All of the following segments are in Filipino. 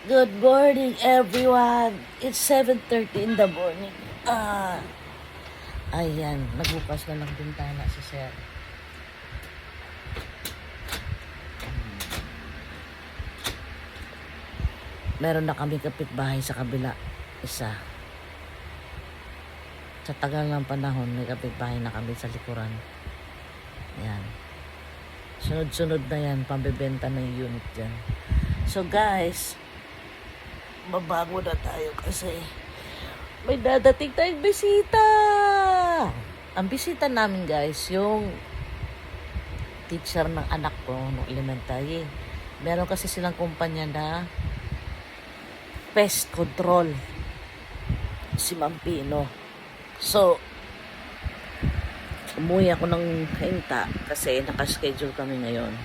Good morning, everyone. It's 7:30 in the morning. Ayan. Nagbukas na ng bintana si Sir. Meron na kami kapitbahay sa kabila. Isa. Sa tagal ng panahon, may kapitbahay na kami sa likuran. Ayan. Sunod-sunod na yan. Pambebenta ng unit dyan. So guys, babago na tayo kasi may dadating tayong bisita. Ang bisita namin guys, yung teacher ng anak ko nung elementary. Meron kasi silang kumpanya na pest control. Si Ma'am Pino. So, umuwi ako ng hinta kasi nakaschedule kami ngayon.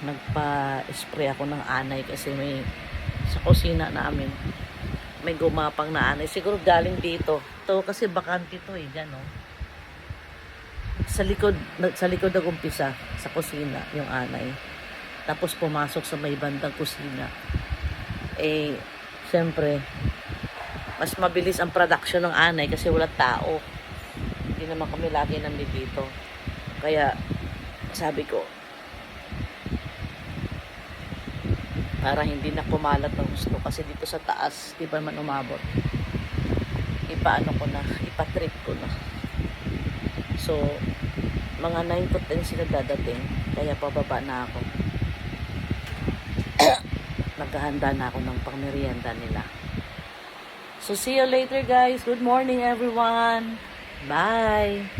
Nagpa-spray ako ng anay kasi may sa kusina namin may gumapang na anay. Siguro galing dito. To kasi bakante to eh, dyan oh. Sa likod nag-umpisa sa kusina yung anay. Tapos pumasok sa may bandang kusina. Eh, syempre, mas mabilis ang production ng anay kasi wala tao. Hindi naman kami lagi nandito. Kaya, sabi ko, para hindi na kumalat ng gusto kasi dito sa taas di pa man umabot, ipa-treat ko na. So mga 9 to 10 sila dadating, kaya pababa na ako. Naghahanda na ako ng pangmerienda nila. So see you later guys. Good morning everyone. Bye.